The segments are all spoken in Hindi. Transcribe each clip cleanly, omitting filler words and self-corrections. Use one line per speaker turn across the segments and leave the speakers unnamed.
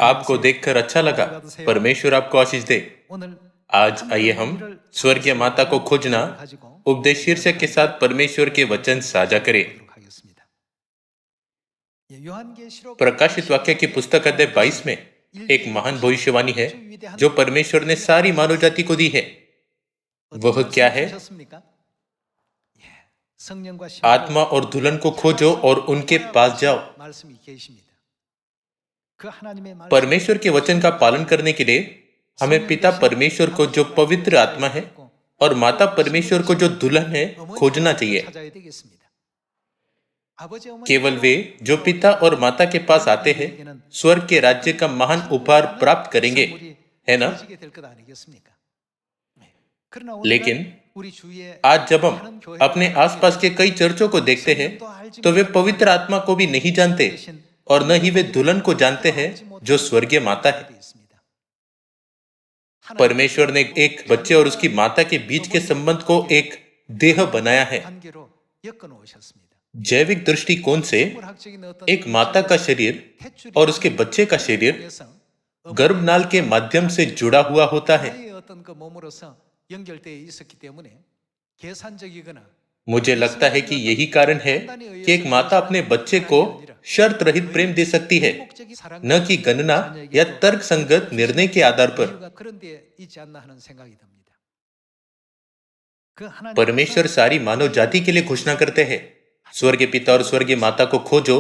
आपको देखकर अच्छा लगा। परमेश्वर आपको आशीष दे। आज आइए हम स्वर्गीय माता को खोजना उपदेश शीर्षक के साथ परमेश्वर के वचन साझा करें। प्रकाशित वाक्य की पुस्तक अध्याय 22 में एक महान भविष्यवाणी है जो परमेश्वर ने सारी मानव जाति को दी है। वह क्या है? आत्मा और दुल्हन को खोजो और उनके पास जाओ। परमेश्वर के वचन का पालन करने के लिए हमें पिता परमेश्वर को जो पवित्र आत्मा है और माता परमेश्वर को जो दुल्हन है खोजना चाहिए। केवल वे जो पिता और माता के पास आते हैं स्वर्ग के राज्य का महान उपहार प्राप्त करेंगे, है ना? लेकिन आज जब हम अपने आसपास के कई चर्चों को देखते हैं तो वे पवित्र आत्मा को भी नहीं जानते और न ही वे दुल्हन को जानते हैं जो स्वर्गीय माता है। परमेश्वर ने एक बच्चे और उसकी माता के बीच के संबंध को एक देह बनाया है। जैविक दृष्टिकोण से एक माता का शरीर और उसके बच्चे का शरीर गर्भनाल के माध्यम से जुड़ा हुआ होता है। मुझे लगता है कि यही कारण है कि एक माता अपने बच्चे को शर्त रहित प्रेम दे सकती है, न कि गणना या तर्क संगत निर्णय के आधार पर। परमेश्वर सारी मानव जाति के लिए घोषणा करते हैं, स्वर्गीय पिता और स्वर्गीय माता को खोजो,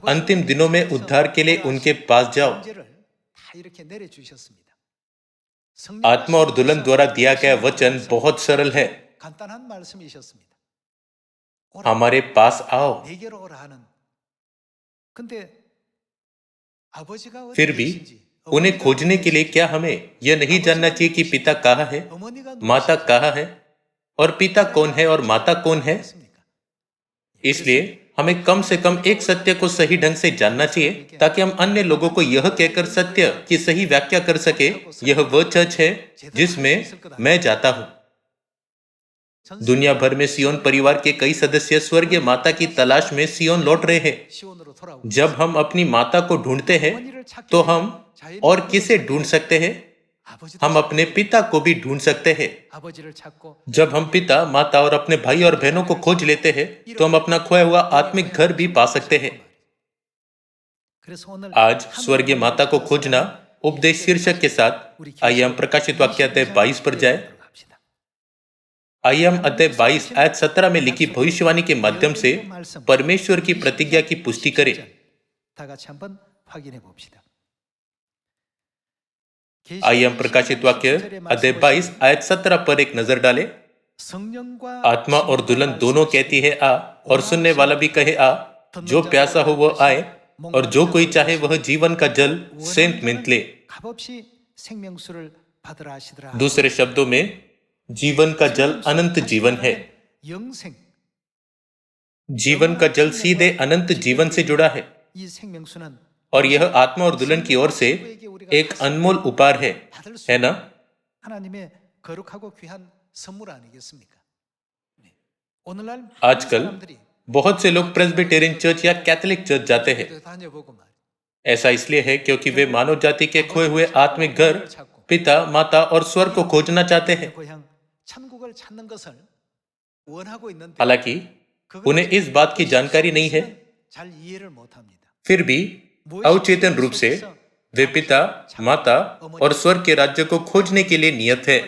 अंतिम दिनों में उद्धार के लिए उनके पास जाओ। आत्मा और दुल्हन द्वारा दिया गया वचन बहुत सरल है, हमारे पास आओ। फिर भी उन्हें खोजने के लिए क्या हमें यह नहीं जानना चाहिए कि पिता कहाँ है, माता कहाँ है और पिता कौन है और माता कौन है? इसलिए हमें कम से कम एक सत्य को सही ढंग से जानना चाहिए ताकि हम अन्य लोगों को यह कहकर सत्य की सही व्याख्या कर सके, यह वह चर्च है जिसमें मैं जाता हूं। दुनिया भर में सियोन परिवार के कई सदस्य स्वर्गीय माता की तलाश में सियोन लौट रहे हैं। जब हम अपनी माता को ढूंढते हैं तो हम और किसे ढूंढ सकते हैं? हम अपने पिता को भी ढूंढ सकते हैं। जब हम पिता, माता और अपने भाई और बहनों को खोज लेते हैं तो हम अपना खोया हुआ आत्मिक घर भी पा सकते हैं। आज स्वर्गीय माता को खोजना उपदेश शीर्षक के साथ आइए हम प्रकाशित वाक्य अध्याय 22 पर जाए। आइए हम अध्याय 22 आयत 17 में लिखी भविष्यवाणी के माध्यम से परमेश्वर की प्रतिज्ञा की पुष्टि करें। आइए हम प्रकाशित वाक्य अध्याय 22 आयत 17 पर एक नजर डालें। आत्मा और दुल्हन दोनों कहती है आ, और सुनने वाला भी कहे आ। जो प्यासा हो वह आए और जो कोई चाहे वह जीवन का जल सेंत मिंत ले। दूसरे शब्दों में जीवन का जल अनंत जीवन है। जीवन का जल सीधे अनंत जीवन से जुड़ा है और यह आत्मा और दुल्हन की ओर से एक अनमोल उपहार है ना? आजकल बहुत से लोग प्रेस्बिटेरियन चर्च या कैथोलिक चर्च जाते हैं। ऐसा इसलिए है क्योंकि वे मानव जाति के खोए हुए आत्मिक घर पिता, माता और स्वर्ग को खोजना चाहते हैं। हालांकि उन्हें इस बात की जानकारी नहीं है। फिर भी अवचेतन रूप से वे पिता, माता और स्वर्ग के राज्य को खोजने के लिए नियत है।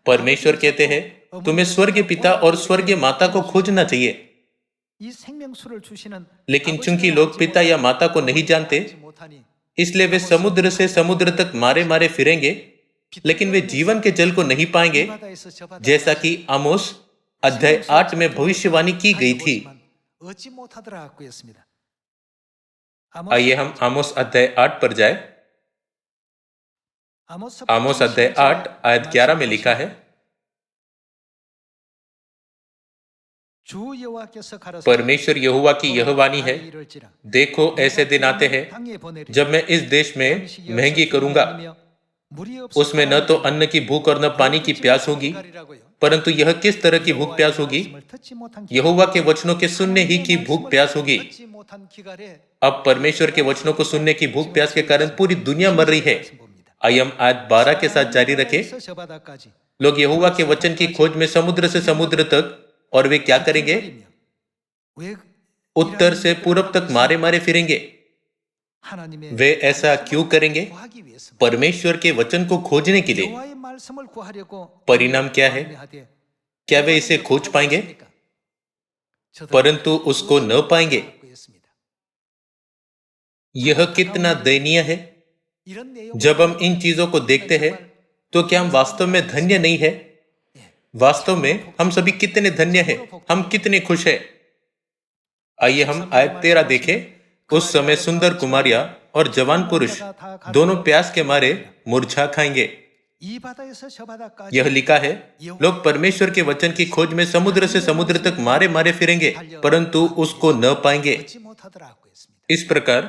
परमेश्वर कहते हैं तुम्हें स्वर्गीय पिता और स्वर्गीय माता को खोजना चाहिए। लेकिन चूंकि लोग पिता या माता को नहीं जानते इसलिए वे समुद्र से समुद्र तक मारे मारे फिरेंगे, लेकिन वे जीवन के जल को नहीं पाएंगे, जैसा कि आमोस अध्याय 8 में भविष्यवाणी की गई थी। आइए हम आमोस अध्याय 8 पर जाए। आमोस अध्याय 8 आयत 11 में लिखा है, परमेश्वर यहोवा की यह वाणी है, देखो ऐसे दिन आते हैं जब मैं इस देश में महंगी करूंगा। उसमें न तो अन्न की भूख और न पानी की प्यास होगी, परंतु यह किस तरह की भूख प्यास होगी? यहोवा के वचनों के सुनने ही की भूख प्यास होगी। अब परमेश्वर के वचनों को सुनने की भूख प्यास के कारण पूरी दुनिया मर रही है। आइए हम आयत 12 के साथ जारी रखें। लोग यहोवा के वचन की खोज में समुद्र से समुद्र तक, और वे क्या करेंगे? उत्तर से पूरब तक मारे मारे फिरेंगे। वे ऐसा क्यों करेंगे? परमेश्वर के वचन को खोजने के लिए। परिणाम क्या है? क्या वे इसे खोज पाएंगे? परंतु उसको न पाएंगे। यह कितना दयनीय है। जब हम इन चीजों को देखते हैं तो क्या हम वास्तव में धन्य नहीं है? वास्तव में हम सभी कितने धन्य हैं, हम कितने खुश हैं। आइए हम आयत 13 देखें। उस समय सुंदर कुमारियां और जवान पुरुष दोनों प्यास के मारे मुरझा खाएंगे। यह लिखा है, लोग परमेश्वर के वचन की खोज में समुद्र से समुद्र तक मारे मारे फिरेंगे, परंतु उसको न पाएंगे। इस प्रकार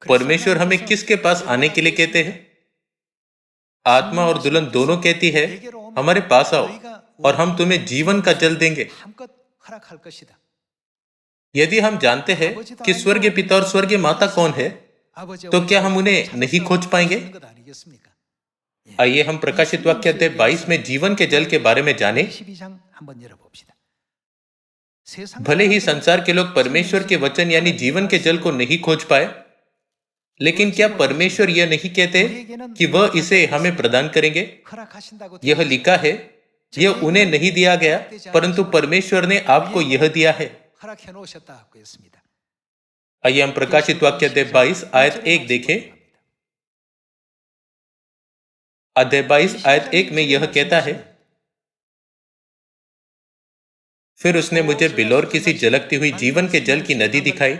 परमेश्वर हमें किसके पास आने के लिए कहते हैं? आत्मा और दुल्हन दोनों कहती है, हमारे पास आओ और हम तुम्हें जीवन का जल देंगे। यदि हम जानते हैं कि स्वर्गीय पिता और स्वर्गीय माता कौन है, तो क्या हम उन्हें नहीं खोज पाएंगे? आइए हम प्रकाशित वाक्य अध्याय 22 में जीवन के जल के बारे में जानें। भले ही संसार के लोग परमेश्वर के वचन यानी जीवन के जल को नहीं खोज पाए, लेकिन क्या परमेश्वर यह नहीं कहते कि वह इसे हमें प्रदान करेंगे? यह लिखा है, यह उन्हें नहीं दिया गया, परंतु परमेश्वर ने आपको यह दिया है। आइए हम प्रकाशित वाक्य अध्याय 22 आयत 1 देखें। अध्याय 22 आयत 1 में यह कहता है, फिर उसने मुझे बिलौर किसी झलकती हुई जीवन के जल की नदी दिखाई,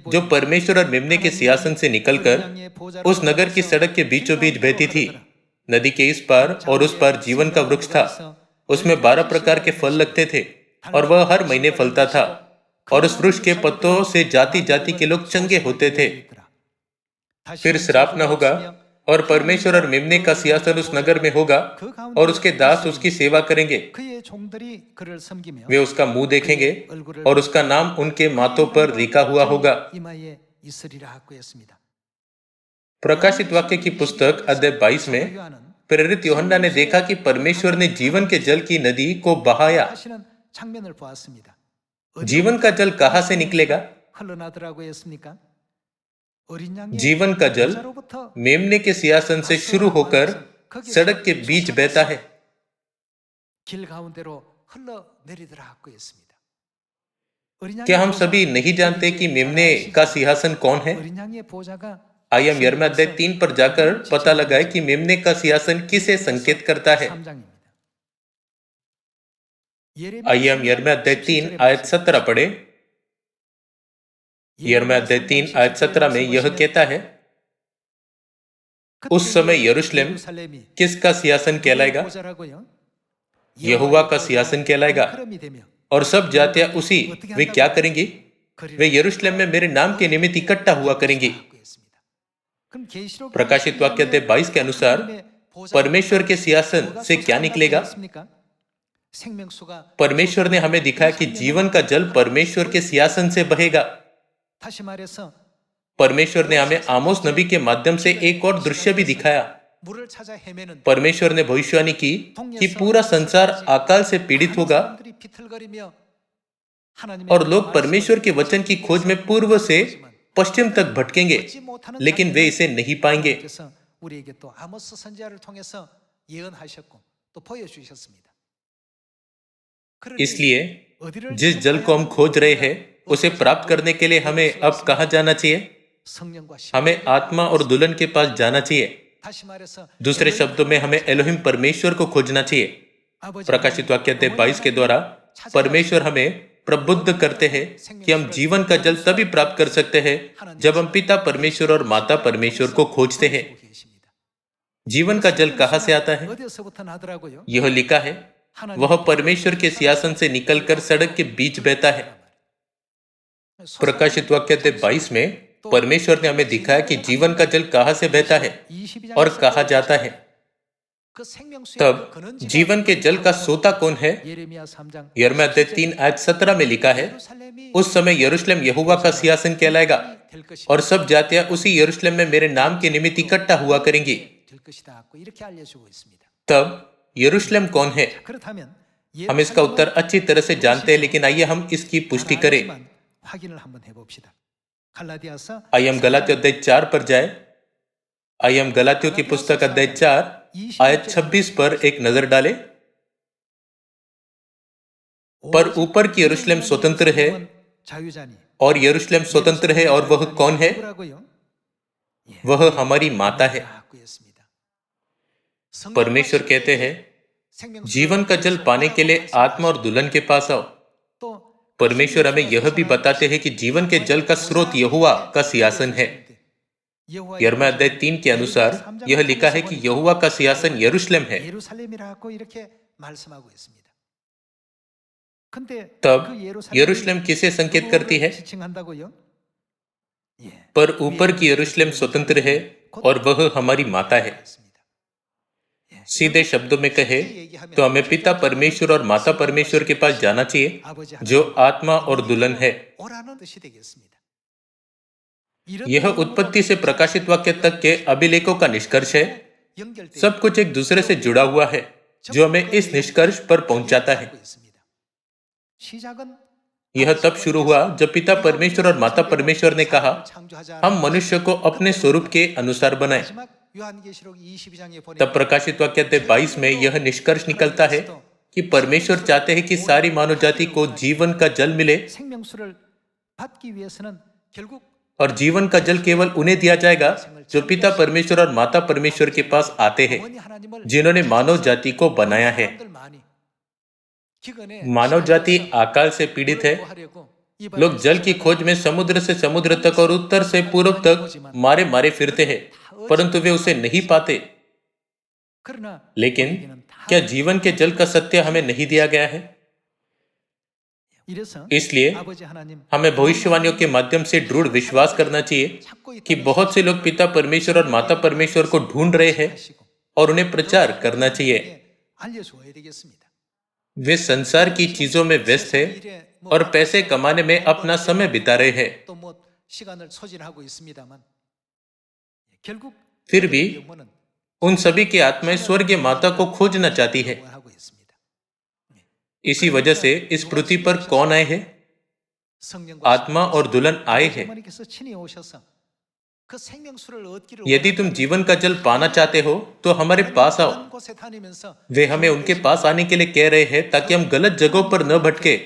जो परमेश्वर और मेम्ने के सिंहासन से निकलकर उस नगर की सड़क के बीचों बीच बहती थी। नदी के इस पार और उस पार जीवन का वृक्ष था। उसमें 12 प्रकार के फल लगते थे और वह हर महीने फलता था, और उस वृक्ष के पत्तों से जाति जाति के लोग चंगे होते थे। फिर श्राप न होगा, और परमेश्वर और मेम्ने का सिंहासन उस नगर में होगा, और उसके दास उसकी सेवा करेंगे। वे उसका मुंह देखेंगे और उसका नाम उनके माथों पर लिखा हुआ होगा। प्रकाशित वाक्य की पुस्तक अध्याय 22 में प्रेरित यूहन्ना ने देखा कि परमेश्वर ने जीवन के जल की नदी को बहाया। जीवन का जल कहां से निकलेगा? जीवन का जल मेम्ने के सिंहासन से शुरू होकर सड़क के बीच बहता है। क्या हम सभी नहीं जानते कि मेम्ने का सिंहासन कौन है? आइए हम यिर्मयाह अध्याय 3 पर जाकर पता लगाए कि मेम्ने का सिंहासन किसे संकेत करता है। आइए हम यिर्मयाह अध्याय 3 आयत 17 पढ़े। यिर्मयाह अध्याय 3 आयत 17 में यह कहता है, उस समय यरूशलेम किसका सिंहासन कहलाएगा? यहोवा का सिंहासन कहलाएगा, और सब जातियां उसी वे क्या करेंगी? वे यरूशलेम में मेरे नाम के निमित्त इकट्ठा हुआ करेंगी। प्रकाशित वाक्य अध्याय 22 के अनुसार परमेश्वर के सिंहासन से क्या निकलेगा? परमेश्वर ने हमें दिखाया कि जीवन का जल परमेश्वर के सिंहासन से बहेगा। परमेश्वर ने हमें आमोस नबी के माध्यम से एक और दृश्य भी दिखाया। परमेश्वर ने भविष्यवाणी की कि पूरा संसार अकाल से पीड़ित होगा, और लोग परमेश्वर के वचन की खोज में पूर्व से पश्चिम तक भटकेंगे, लेकिन वे इसे नहीं पाएंगे। इसलिए जिस जल को हम खोज रहे हैं, उसे प्राप्त करने के लिए हमें अब कहां जाना चाहिए? हमें आत्मा और दुल्हन के पास जाना चाहिए। दूसरे शब्दों में हमें एलोहिम परमेश्वर को खोजना चाहिए। प्रकाशित वाक्य अध्याय 22 के द्वारा परमेश्वर हमें प्रबुद्ध करते हैं कि हम जीवन का जल तभी प्राप्त कर सकते हैं जब हम पिता परमेश्वर और माता परमेश्वर को खोजते हैं। जीवन का जल कहां से आता है? यह लिखा है, वह परमेश्वर के सिंहासन से निकलकर सड़क के बीच बहता है। प्रकाशित वाक्य अध्याय 22 में परमेश्वर ने हमें दिखाया कि जीवन का जल कहां से बहता है और कहां जाता है। तब जीवन के जल का सोता कौन है? यिर्मयाह अध्याय 3 आयत 17 में लिखा है, उस समय यरूशलेम यहोवा का सिंहासन कहलाएगा और सब जातियां उसी यरूशलेम में मेरे नाम के निमित्त इकट्ठा हुआ करेंगी। तब यरूशलेम कौन है? हम इसका उत्तर अच्छी तरह से जानते हैं, लेकिन आइए हम इसकी पुष्टि करें। आइए हम गलातियों अध्याय 4 पर जाए। आइए हम गलातियों की पुस्तक अध्याय 4 आयत 26 पर एक नजर डालें। पर ऊपर की यरूशलेम स्वतंत्र है और यरूशलेम स्वतंत्र है, और वह कौन है? वह हमारी माता है। परमेश्वर कहते हैं, जीवन का जल पाने के लिए आत्मा और दुल्हन के पास आओ। परमेश्वर हमें यह भी बताते हैं कि जीवन के जल का स्रोत यहोवा का सिंहासन है। यिर्मयाह अध्याय 3 के अनुसार यह लिखा है कि यहोवा का सिंहासन यरूशलेम है। तब यरूशलेम किसे संकेत करती है? पर ऊपर की यरूशलेम स्वतंत्र है और वह हमारी माता है। सीधे शब्दों में कहे तो हमें पिता परमेश्वर और माता परमेश्वर के पास जाना चाहिए, जो आत्मा और दुल्हन है। यह उत्पत्ति से प्रकाशित वाक्य तक के अभिलेखों का निष्कर्ष है। सब कुछ एक दूसरे से जुड़ा हुआ है, जो हमें इस निष्कर्ष पर पहुंचाता है। यह तब शुरू हुआ जब पिता परमेश्वर और माता परमेश्वर ने कहा, हम मनुष्य को अपने स्वरूप के अनुसार बनाएं। तब प्रकाशित वाक्य अध्याय 22 में यह निष्कर्ष निकलता है कि परमेश्वर चाहते हैं कि सारी मानव जाति को जीवन का जल मिले, और जीवन का जल केवल उन्हें दिया जाएगा जो पिता परमेश्वर और माता परमेश्वर के पास आते हैं, जिन्होंने मानव जाति को बनाया है। मानव जाति अकाल से पीड़ित है। लोग जल की खोज में समुद्र से समुद्र तक और उत्तर से पूर्व तक मारे मारे फिरते हैं, परंतु वे उसे नहीं पाते। लेकिन क्या जीवन के जल का सत्य हमें नहीं दिया गया है? इसलिए हमें भविष्यवाणियों के माध्यम से दृढ़ विश्वास करना चाहिए कि बहुत से लोग पिता परमेश्वर और माता परमेश्वर को ढूंढ रहे हैं और उन्हें प्रचार करना चाहिए। वे संसार की चीजों में व्यस्त है और पैसे कमाने में अपना समय बिता रहे हैं। फिर भी उन सभी की आत्माएं स्वर्गीय माता को खोजना चाहती है। इसी वजह से इस पृथ्वी पर कौन आए हैं? आत्मा और दुल्हन आए हैं। यदि तुम जीवन का जल पाना चाहते हो तो हमारे पास आओ। वे हमें उनके पास आने के लिए कह रहे हैं ताकि हम गलत जगहों पर न भटके।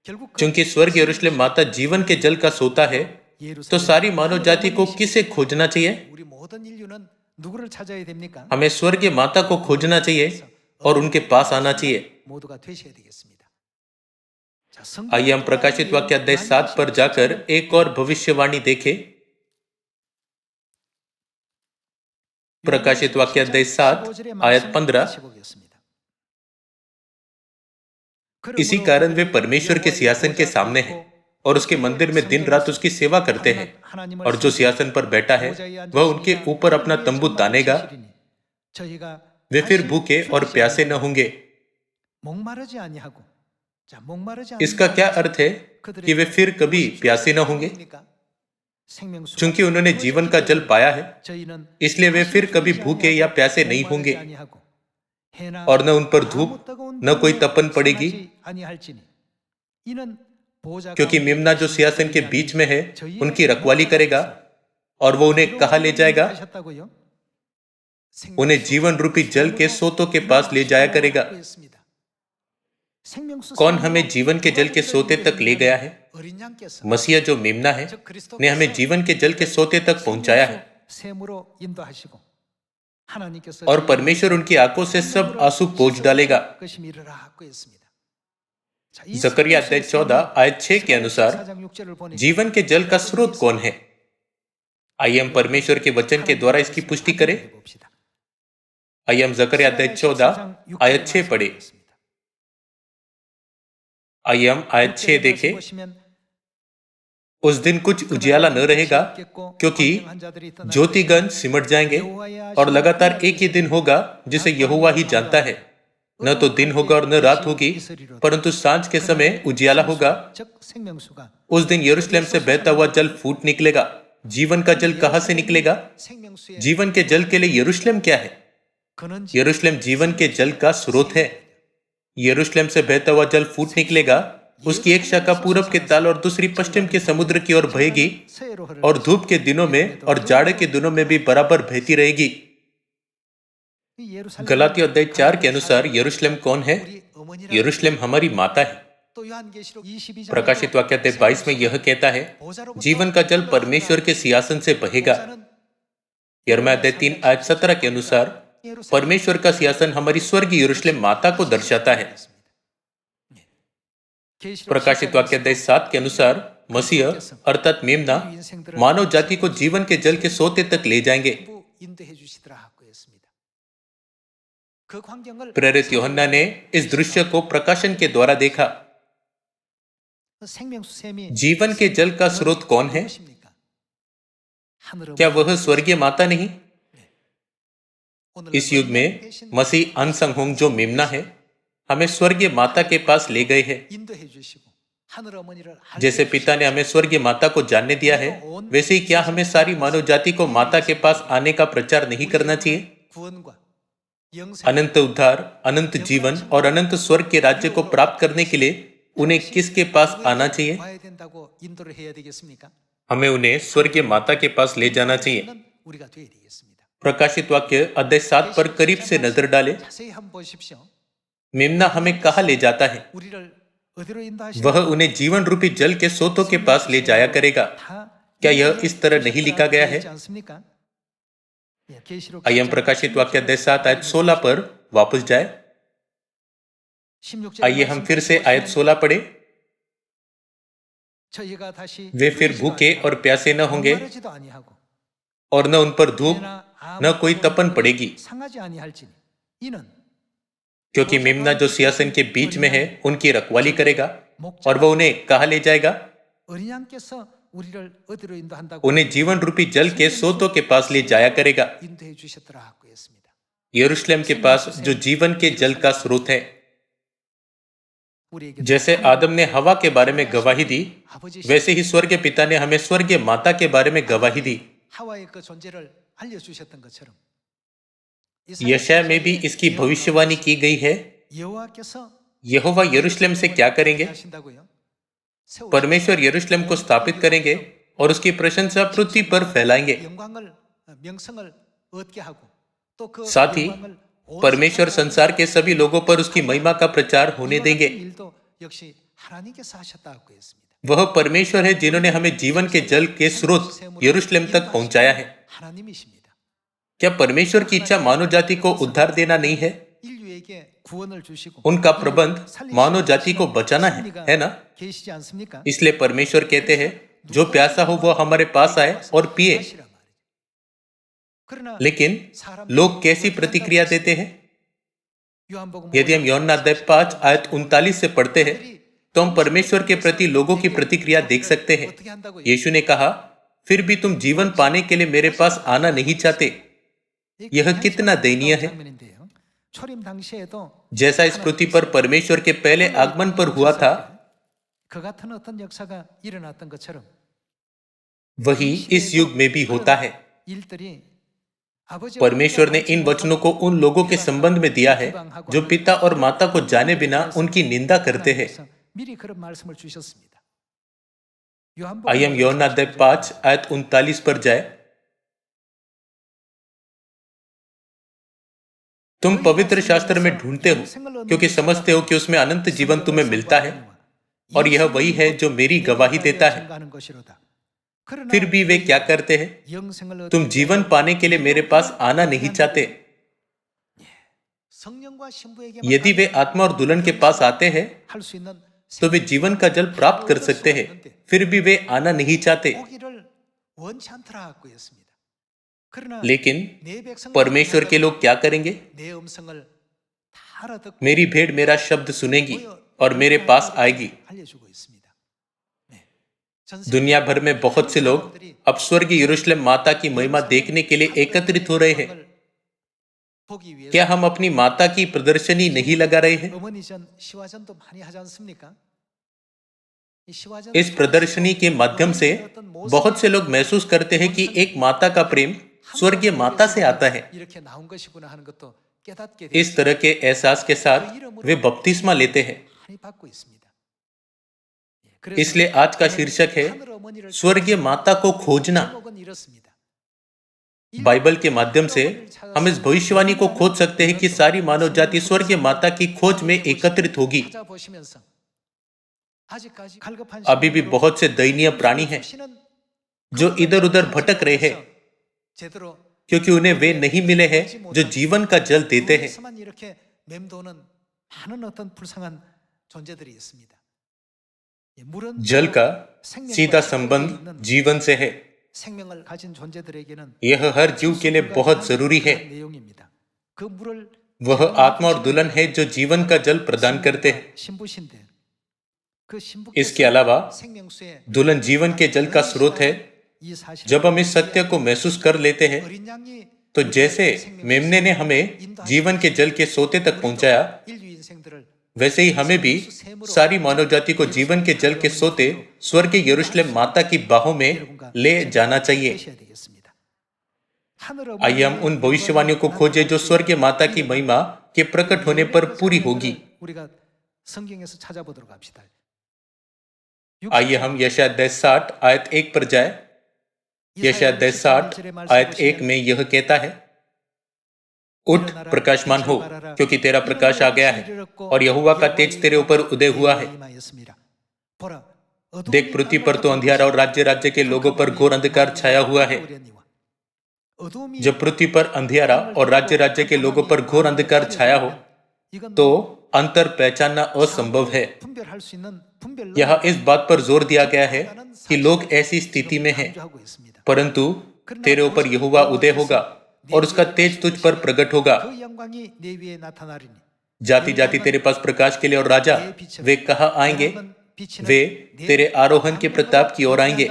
क्योंकि स्वर्ग यरूशलेम माता जीवन के जल का सोता है, तो सारी मानव जाति को किसे खोजना चाहिए? हमें स्वर्गीय माता को खोजना चाहिए और उनके पास आना चाहिए। आइए हम प्रकाशित वाक्य अध्याय 7 पर जाकर एक और भविष्यवाणी देखें। प्रकाशित वाक्य अध्याय 7 आयत 15। इसी कारण वे परमेश्वर के सिंहासन के सामने हैं और उसके मंदिर में दिन रात उसकी सेवा करते हैं, और जो सिंहासन पर बैठा है वह उनके ऊपर अपना तंबू तानेगा। वे फिर भूखे और प्यासे न होंगे। इसका क्या अर्थ है कि वे फिर कभी प्यासे न होंगे? चूंकि उन्होंने जीवन का जल पाया है, इसलिए वे फिर कभी भूखे या प्यासे नहीं होंगे, और न उन पर धूप न कोई तपन पड़ेगी, क्योंकि मेमना जो सिंहासन के बीच में है उनकी रखवाली करेगा, और वो उन्हें कहाँ ले जाएगा? उन्हें जीवन रूपी जल के सोतों के पास ले जाया करेगा। कौन हमें जीवन के जल के सोते तक ले गया है? मसीहा जो मेमना है ने हमें जीवन के जल के सोते तक पहुंचाया है, और परमेश्वर उनकी आंखों से सब आंसू पोंछ डालेगा। जकरिया अध्याय 14 आयत 6 के अनुसार जीवन के जल का स्रोत कौन है? आइए हम परमेश्वर के वचन के द्वारा इसकी पुष्टि करें। आइए हम जकरिया अध्याय 14 आयत 6 पढ़े। आइए हम आयत 6 देखें। उस दिन कुछ उजियाला न रहेगा, क्योंकि ज्योतिगण सिमट जाएंगे और लगातार एक ही दिन होगा जिसे यहोवा ही जानता है। न तो दिन होगा और न रात होगी, परंतु सांझ के समय उजियाला होगा। उस दिन यरूशलेम से बहता हुआ जल फूट निकलेगा। जीवन का जल कहां से निकलेगा? जीवन के जल के लिए यरूशलेम क्या है? यरूशलेम जीवन के जल का स्रोत है। यरूशलेम से बहता हुआ जल फूट निकलेगा। उसकी एक शाखा पूरब के ताल और दूसरी पश्चिम के समुद्र की ओर बहेगी, और धूप के दिनों में और जाड़े के दिनों में भी बराबर बहती रहेगी। गलातिया अध्याय 4 के अनुसार यरूशलेम कौन है? यरूशलेम हमारी माता है। प्रकाशित वाक्य अध्याय 22 में यह कहता है, जीवन का जल परमेश्वर के सिंहासन से बहेगा। यिर्मयाह अध्याय 3 आयत 17 के अनुसार परमेश्वर का सिंहासन हमारी स्वर्गीय यरूशलेम माता को दर्शाता है। प्रकाशित वाक्य अध्याय 7 के अनुसार मसीह अर्थात मेमना मानव जाति को जीवन के जल के सोते तक ले जाएंगे। प्रेरित यूहन्ना ने इस दृश्य को प्रकाशन के द्वारा देखा। जीवन के जल का स्रोत कौन है? क्या वह स्वर्गीय माता नहीं? इस युग में मसीह अनसंग होंग जो मेमना है, हमें स्वर्गीय माता के पास ले गए हैं। जैसे पिता ने हमें स्वर्गीय माता को जानने दिया है, वैसे ही क्या हमें सारी मानव जाति को माता के पास आने का प्रचार नहीं करना चाहिए? अनंत उद्धार, अनंत जीवन और अनंत स्वर्ग के राज्य को प्राप्त करने के लिए उन्हें किसके पास आना चाहिए? हमें उन्हें स्वर्गीय माता के पास ले जाना चाहिए। प्रकाशित वाक्य अध्याय 7 पर करीब से नजर डालें। मेमना हमें कहां ले जाता है? वह उन्हें जीवन रूपी जल के सोतों के पास ले जाया करेगा। क्या यह इस तरह नहीं लिखा गया है? आइए हम प्रकाशित वाक्य अध्याय 7 आयत 16 पर वापस जाए। आइए हम फिर से आयत 16 पढ़े। वे फिर भूखे और प्यासे न होंगे, और न उन पर धूप न कोई तपन पड़ेगी, क्योंकि मेमना जो सिंहासन के बीच में है उनकी रखवाली करेगा। और वह उन्हें कहां ले जाएगा? उन्हें जीवन रूपी जल के सोतों के पास ले जाया करेगा, यरूशलेम के पास जो जीवन के जल का स्रोत है। जैसे आदम ने हवा के बारे में गवाही दी, वैसे ही स्वर्गीय पिता ने हमें स्वर्गीय माता के बारे में गवाही दी। यशायाह में भी इसकी भविष्यवाणी की गई है। यहोवा यरूशलेम से क्या करेंगे? परमेश्वर यरूशलेम को स्थापित करेंगे और उसकी प्रशंसा पृथ्वी पर फैलाएंगे। साथ ही परमेश्वर संसार के सभी लोगों पर उसकी महिमा का प्रचार होने देंगे। वह परमेश्वर है जिन्होंने हमें जीवन के जल के स्रोत यरूशलेम तक पहुंचाया है। क्या परमेश्वर की इच्छा मानव जाति को उद्धार देना नहीं है? उनका प्रबंध मानव जाति को बचाना है ना? इसलिए परमेश्वर कहते हैं, जो प्यासा हो वह हमारे पास आए और पिए। लेकिन लोग कैसी प्रतिक्रिया देते हैं? यदि हम यूहन्ना अध्याय 5 आयत 39 से पढ़ते हैं, तो हम परमेश्वर के प्रति लोगों की प्रतिक्रिया देख सकते हैं। यीशु ने कहा, फिर भी तुम जीवन पाने के लिए मेरे पास आना नहीं चाहते। यह कितना दयनीय है। जैसा इस पृथ्वी पर परमेश्वर के पहले आगमन पर हुआ था, वही इस युग में भी होता है। परमेश्वर ने इन वचनों को उन लोगों के संबंध में दिया है जो पिता और माता को जाने बिना उनकी निंदा करते हैं। आइए हम यूहन्ना अध्याय 5 आयत 39 पर जाए। तुम पवित्र शास्त्र में ढूंढते हो क्योंकि समझते हो कि उसमें अनंत जीवन तुम्हें मिलता है, और यह वही है जो मेरी गवाही देता है। फिर भी वे क्या करते हैं? तुम जीवन पाने के लिए मेरे पास आना नहीं चाहते। यदि वे आत्मा और दुल्हन के पास आते हैं तो वे जीवन का जल प्राप्त कर सकते हैं, फिर भी वे आना नहीं चाहते। लेकिन परमेश्वर के लोग क्या करेंगे? मेरी भेड़ मेरा शब्द सुनेगी और मेरे पास आएगी। दुनिया भर में बहुत से लोग अब स्वर्गीय यरूशलेम माता की महिमा देखने के लिए एकत्रित हो रहे हैं। क्या हम अपनी माता की प्रदर्शनी नहीं लगा रहे हैं? इस प्रदर्शनी के माध्यम से बहुत से लोग महसूस करते हैं कि एक माता का प्रेम स्वर्गीय माता से आता है। इस तरह के एहसास के साथ वे बपतिस्मा लेते हैं। इसलिए आज का शीर्षक है स्वर्गीय माता को खोजना। बाइबल के माध्यम से हम इस भविष्यवाणी को खोज सकते हैं कि सारी मानव जाति स्वर्गीय माता की खोज में एकत्रित होगी। अभी भी बहुत से दयनीय प्राणी हैं जो इधर उधर भटक रहे हैं क्योंकि उन्हें वे नहीं मिले हैं जो जीवन का जल देते हैं। जल का सीधा संबंध जीवन से है। यह हर जीव के लिए बहुत जरूरी है। वह आत्मा और दुल्हन है जो जीवन का जल प्रदान करते हैं। इसके अलावा दुल्हन जीवन के जल का स्रोत है। जब हम इस सत्य को महसूस कर लेते हैं तो जैसे मेमने ने हमें जीवन के जल के सोते तक पहुंचाया, वैसे ही हमें भी सारी मानव जाति को जीवन के जल के सोते स्वर्गीय यरूशलेम माता की बाहों में ले जाना चाहिए। आइए हम उन भविष्यवाणियों को खोजें जो स्वर्गीय माता की महिमा के प्रकट होने पर पूरी होगी। आइए हम यशायाह अध्याय 60 आयत 1 पर जाए। यशायाह अध्याय 60 आयत 1 में यह कहता है, उठ प्रकाशमान हो क्योंकि तेरा प्रकाश आ गया है और यहोवा का तेज तेरे ऊपर उदय हुआ है। देख, पृथ्वी पर तो अंधियारा और राज्य राज्य के लोगों पर घोर अंधकार छाया हुआ है। जब पृथ्वी पर अंधियारा और राज्य राज्य के लोगों पर घोर अंधकार छाया हो तो अंतर पहचानना असंभव है। यह इस बात पर जोर दिया गया है कि लोग ऐसी स्थिति में हैं, परंतु तेरे ऊपर यहोवा उदय होगा और उसका तेज तुझ पर प्रकट होगा। जाति जाति तेरे पास प्रकाश के लिए और राजा वे कहाँ आएंगे? वे तेरे आरोहण के प्रताप की ओर आएंगे।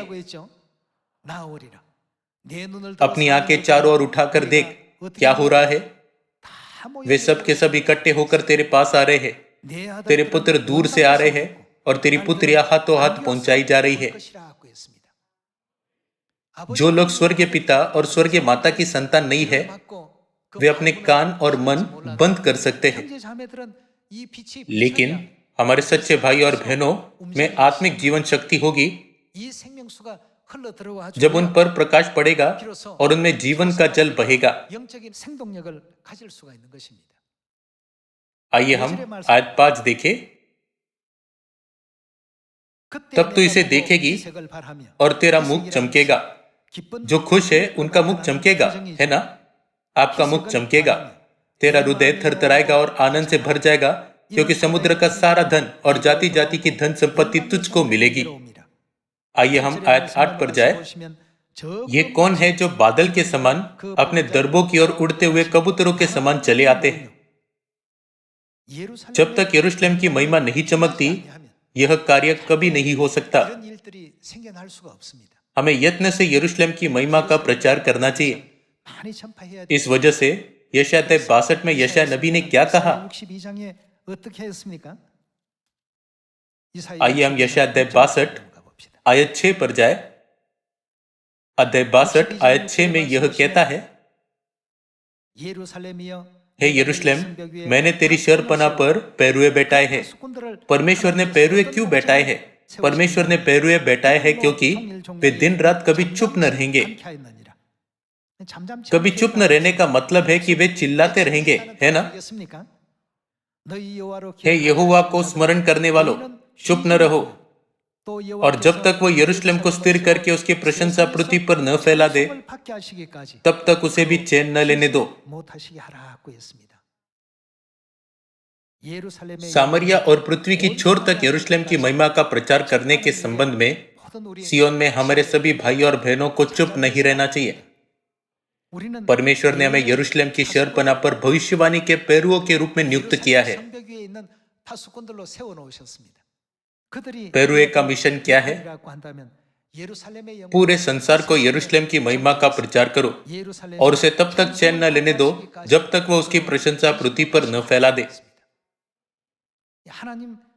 अपनी आंखें चारों ओर उठाकर देख क्या हो रहा है। वे सब के सब इकट्ठे होकर तेरे पास आ रहे हैं। तेरे पुत्र दूर से आ रहे हैं और तेरी पुत्रियां हाथों हाथ पहुंचाई जा रही है। जो लोग स्वर्गीय पिता और स्वर्गीय माता की संतान नहीं है, वे अपने कान और मन बंद कर सकते हैं। लेकिन हमारे सच्चे भाई और बहनों में आत्मिक जीवन शक्ति होगी जब उन पर प्रकाश पड़ेगा और उनमें जीवन का जल बहेगा। आइए हम आयत 5 देखें। तब तू इसे देखेगी और तेरा मुख चमकेगा। जो खुश है उनका मुख चमकेगा, है ना? आपका मुख चमकेगा। तेरा हृदय थरथराएगा और आनंद से भर जाएगा क्योंकि समुद्र का सारा धन और जाति जाति की धन संपत्ति तुझको मिलेगी। आइए हम आयत 8 पर जाए। ये कौन है जो बादल के समान अपने दरबों की ओर उड़ते हुए कबूतरों के समान चले आते हैं? जब तक यरूशलेम की महिमा नहीं चमकती, यह कार्य कभी नहीं हो सकता। हमें यत्न से यरूशलेम की महिमा का प्रचार करना चाहिए। इस वजह से यशायाह अध्याय 62 में यशायाह नबी ने क्या कहा? आइए हम यशायाह अध्याय 62 आयत 6 पर जाए। अध्याय 62 आयत 6 में यह कहता है, हे यरूशलेम, मैंने तेरी शहरपनाह पर पैरुए बैठाए हैं। परमेश्वर ने पैरुए क्यों बैठाए हैं? परमेश्वर ने पैरुए बैठाए हैं क्योंकि वे दिन रात कभी चुप न रहेंगे। कभी चुप न रहने का मतलब है कि वे चिल्लाते रहेंगे, है ना? हे यहोवा को स्मरण करने वालों, चुप न रहो। और जब तक वो यरूशलेम को स्थिर करके उसकी प्रशंसा पृथ्वी पर न फैला दे, तब तक उसे भी चैन न लेने दो। सामरिया और पृथ्वी की छोर तक यरूशलेम की महिमा का प्रचार करने के संबंध में सियोन में हमारे सभी भाई और बहनों को चुप नहीं रहना चाहिए। परमेश्वर ने हमें यरूशलेम की शहरपनाह पर भविष्यवाणी के पैरुओं के रूप में नियुक्त किया है। पैरुए का मिशन क्या है? पूरे संसार को यरूशलेम की महिमा का प्रचार करो और उसे तब तक चैन न लेने दो जब तक वो उसकी प्रशंसा पृथ्वी पर न फैला दे।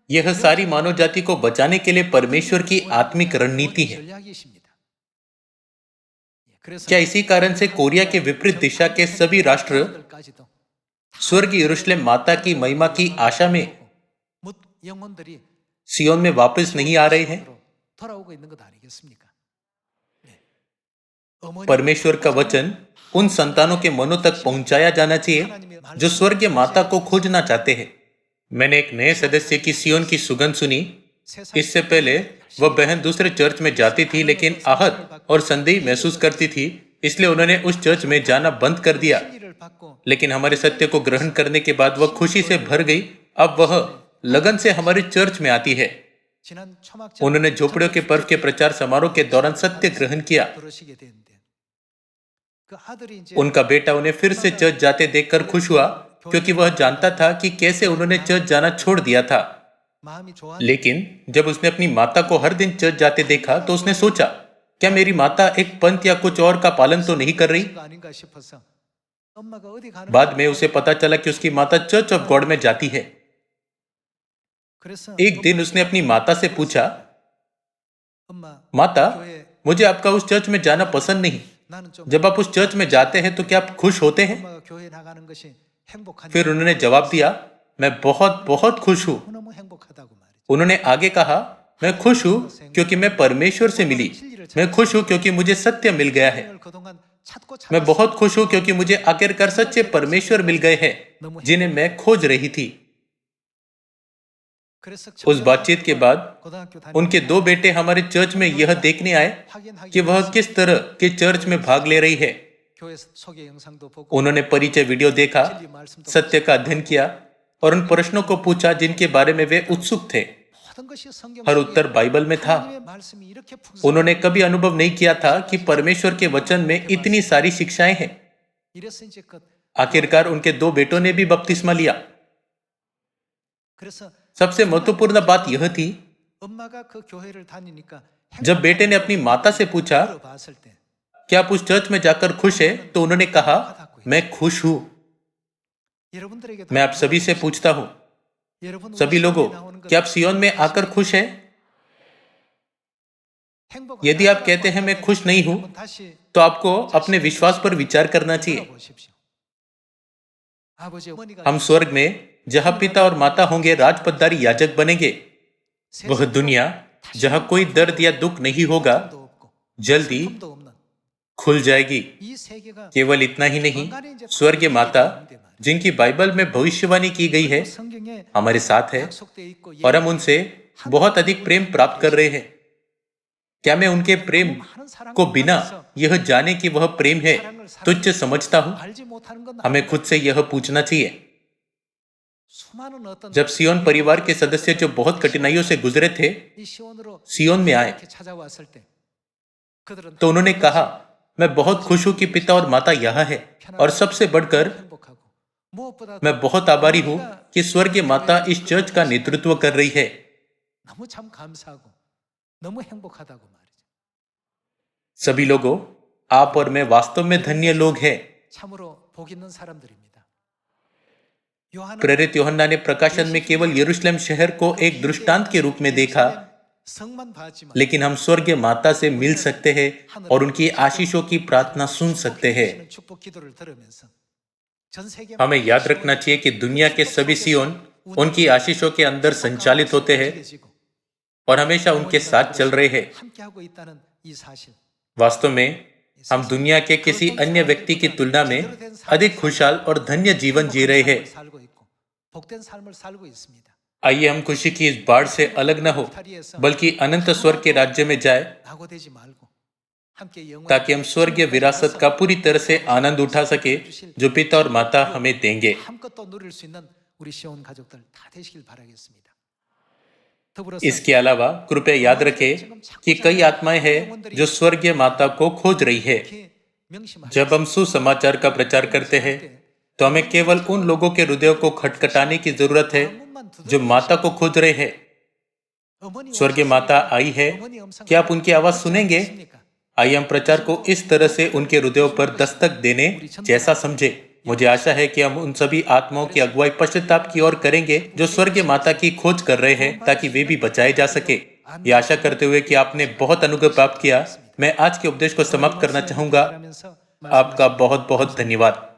यह सारी मानव जाति को बचाने के लिए परमेश्वर की आत्मिक रणनीति है। क्या इसी कारण से कोरिया के विपरीत दिशा के सभी राष्ट्र स्वर्ग यरूशलेम माता की महिमा की आशा में सियोन में वापस नहीं आ रहे हैं? परमेश्वर का वचन उन संतानों के मनों तक पहुंचाया जाना चाहिए जो स्वर्गीय माता को खोजना चाहते हैं। मैंने एक नए सदस्य की सियोन की सुगंध सुनी। इससे पहले वह बहन दूसरे चर्च में जाती थी, लेकिन आहत और संदेह महसूस करती थी, इसलिए उन्होंने उस चर्च में जाना बंद कर दिया। लेकिन हमारे सत्य को ग्रहण करने के बाद वह खुशी से भर गई। अब वह लगन से हमारे चर्च में आती है। उन्होंने झोपड़ियों के पर्व के प्रचार समारोह के दौरान सत्य ग्रहण किया। उनका बेटा उन्हें फिर से चर्च जाते देखकर खुश हुआ, क्योंकि वह जानता था कि कैसे उन्होंने चर्च जाना छोड़ दिया था। लेकिन जब उसने अपनी माता को हर दिन चर्च जाते देखा तो उसने सोचा, क्या मेरी माता एक पंथ या कुछ और का पालन तो नहीं कर रही? बाद में उसे पता चला कि उसकी माता चर्च ऑफ गॉड में जाती है। एक दिन उसने अपनी माता से पूछा, माता, मुझे आपका उस चर्च में जाना पसंद नहीं। जब आप उस चर्च में जाते हैं तो क्या आप खुश होते हैं? फिर उन्होंने जवाब दिया, मैं बहुत बहुत खुश हूं। उन्होंने आगे कहा, मैं खुश हूं क्योंकि मैं परमेश्वर से मिली। मैं खुश हूं क्योंकि मुझे सत्य मिल गया है। मैं बहुत खुश हूं क्योंकि मुझे आखिरकार सच्चे परमेश्वर मिल गए हैं जिन्हें मैं खोज रही थी। उस बातचीत के बाद उनके दो बेटे हमारे चर्च में यह देखने आए कि वह किस तरह के चर्च में भाग ले रही है। उन्होंने परिचय वीडियो देखा, सत्य का अध्ययन किया और उन प्रश्नों को पूछा जिनके बारे में वे उत्सुक थे। हर उत्तर बाइबल में था। उन्होंने कभी अनुभव नहीं किया था कि परमेश्वर के वचन में इतनी सारी शिक्षाएं हैं। आखिरकार उनके दो बेटों ने भी बपतिस्मा लिया। सबसे महत्वपूर्ण बात यह थी, जब बेटे ने अपनी माता से पूछा, क्या आप उस चर्च में जाकर खुश है? तो उन्होंने कहा, मैं खुश हूं। मैं आप सभी से पूछता हूं, सभी लोगों, क्या आप सियोन में आकर खुश हैं? यदि आप कहते हैं मैं खुश नहीं हूं, तो आपको अपने विश्वास पर विचार करना चाहिए। हम स्वर्ग में जहां पिता और माता होंगे राजपदधारी याजक बनेंगे। वह दुनिया जहां कोई दर्द या दुख नहीं होगा जल्दी खुल जाएगी। केवल इतना ही नहीं, स्वर्गीय माता जिनकी बाइबल में भविष्यवाणी की गई है हमारे साथ है और हम उनसे बहुत अधिक प्रेम प्राप्त कर रहे हैं। क्या मैं उनके प्रेम को बिना यह जाने कि वह प्रेम है तुच्छ समझता हूं? हमें खुद से यह पूछना चाहिए। जब सियोन परिवार के सदस्य जो बहुत कठिनाइयों से गुजरे थे सियोन में आए तो उन्होंने कहा, मैं बहुत खुश हूं कि पिता और माता यहां है, और सबसे बढ़कर मैं बहुत आभारी हूं कि स्वर्गीय माता इस चर्च का नेतृत्व कर रही है। सभी लोगों, आप और मैं वास्तव में धन्य लोग हैं। प्रेरित यूहन्ना ने प्रकाशन में केवल यरूशलेम शहर को एक दृष्टांत के रूप में देखा, लेकिन हम स्वर्गीय माता से मिल सकते हैं और उनकी आशीषों की प्रार्थना सुन सकते हैं। हमें याद रखना चाहिए कि दुनिया के सभी सियोन उनकी आशीषों के अंदर संचालित होते हैं और हमेशा उनके साथ चल रहे हैं। वास्तव में हम दुनिया के किसी अन्य व्यक्ति की तुलना में अधिक खुशहाल और धन्य जीवन जी रहे हैं। आइए हम खुशी की इस बाढ़ से अलग न हो, बल्कि अनंत स्वर्ग के राज्य में जाए, ताकि हम स्वर्गीय विरासत का पूरी तरह से आनंद उठा सके जो पिता और माता हमें देंगे। इसके अलावा कृपया याद रखें कि कई आत्माएं हैं जो स्वर्गीय माता को खोज रही है। जब हम सुसमाचार का प्रचार करते हैं तो हमें केवल उन लोगों के हृदयों को खटखटाने की जरूरत है जो माता को खोज रहे हैं। स्वर्गीय माता आई है, क्या आप उनकी आवाज सुनेंगे? आइए हम प्रचार को इस तरह से उनके हृदयों पर दस्तक देने जैसा समझे। मुझे आशा है कि हम उन सभी आत्माओं की अगुवाई पश्चाताप की ओर करेंगे जो स्वर्गीय माता की खोज कर रहे हैं, ताकि वे भी बचाए जा सके। ये आशा करते हुए कि आपने बहुत अनुग्रह प्राप्त किया, मैं आज के उपदेश को समाप्त करना चाहूंगा। आपका बहुत बहुत धन्यवाद।